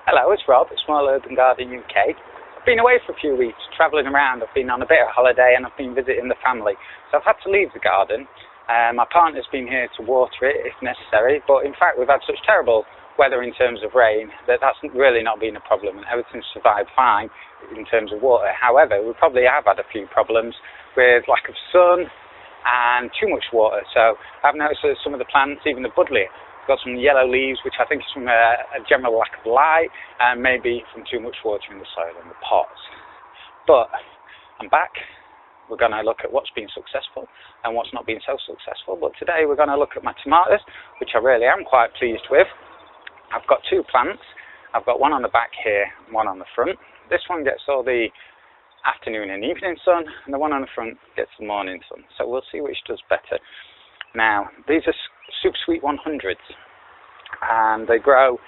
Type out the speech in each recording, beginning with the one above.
Hello, it's Rob at Small Urban Garden UK. I've been away for a few weeks, travelling around. I've been on a bit of holiday and I've been visiting the family. So I've had to leave the garden. My partner's been here to water it if necessary, but in fact we've had such terrible weather in terms of rain that that's really not been a problem and everything's survived fine in terms of water. However, we probably have had a few problems with lack of sun and too much water. So I've noticed that some of the plants, even the buddleia, got some yellow leaves, which I think is from a general lack of light and maybe from too much water in the soil and the pots. But I'm back. We're going to look at what's been successful and what's not been so successful. But today we're going to look at my tomatoes, which I really am quite pleased with. I've got two plants. I've got one on the back here and one on the front. This one gets all the afternoon and evening sun, and the one on the front gets the morning sun. So we'll see which does better. Now, these are Super Sweet 100s, and they grow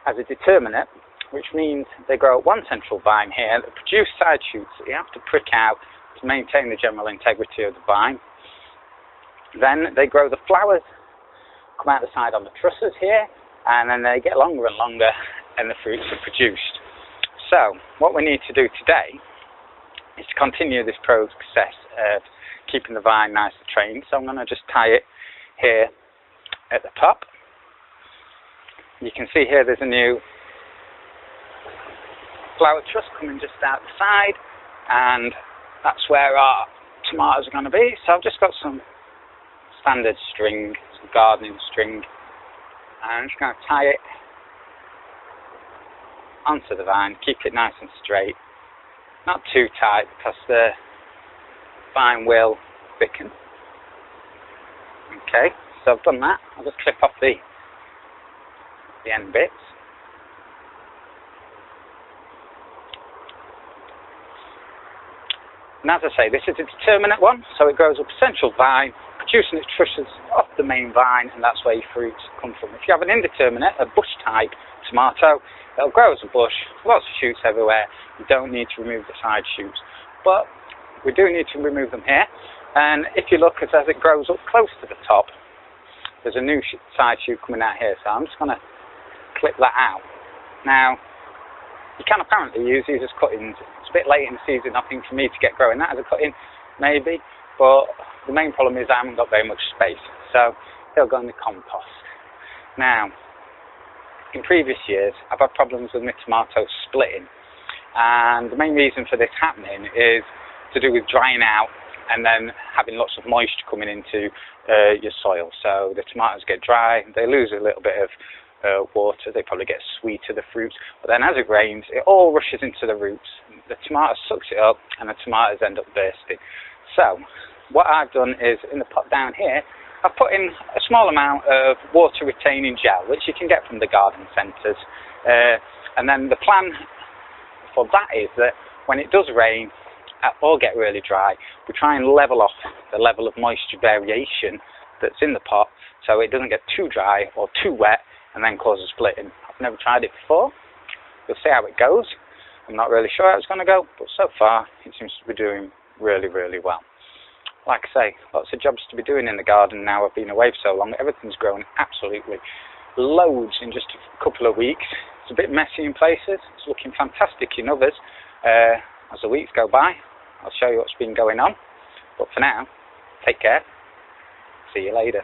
as a determinate, which means they grow at one central vine here that produce side shoots that you have to prick out to maintain the general integrity of the vine. Then they grow the flowers, come out the side on the trusses here, and then they get longer and longer, and the fruits are produced. So, what we need to do today is to continue this process of keeping the vine nice and trained. So I'm going to just tie it here at the top. You can see here there's a new flower truss coming just out the side, and that's where our tomatoes are going to be. So I've just got some standard string, some gardening string, and I'm just going to tie it onto the vine, keep it nice and straight, not too tight because the vine will thicken. Okay, so I've done that. I'll just clip off the end bits. And as I say, this is a determinate one, so it grows up a central vine, producing its trusses off the main vine, and that's where your fruits come from. If you have an indeterminate, a bush type tomato, it'll grow as a bush, lots of shoots everywhere. You don't need to remove the side shoots, but we do need to remove them here. And if you look as it grows up close to the top, there's a new side shoot coming out here, so I'm just going to clip that out. Now, you can apparently use these as cuttings. It's a bit late in the season, I think, for me to get growing that as a cutting, maybe, but the main problem is I haven't got very much space, so they'll go in the compost. Now, in previous years, I've had problems with my tomatoes splitting, and the main reason for this happening is to do with drying out and then having lots of moisture coming into your soil. So the tomatoes get dry, they lose a little bit of water, they probably get sweeter, the fruits, but then as it rains, it all rushes into the roots. The tomato sucks it up and the tomatoes end up bursting. So what I've done is, in the pot down here, I've put in a small amount of water retaining gel, which you can get from the garden centres. And then the plan for that is that when it does rain or get really dry, we try and level off the level of moisture variation that's in the pot so it doesn't get too dry or too wet and then cause a splitting. I've never tried it before. We'll see how it goes. I'm not really sure how it's going to go, but so far it seems to be doing really, really well. Like I say, lots of jobs to be doing in the garden now. I've been away for so long. Everything's grown absolutely loads in just a couple of weeks. It's a bit messy in places. It's looking fantastic in others. As the weeks go by, I'll show you what's been going on. But for now, take care. See you later.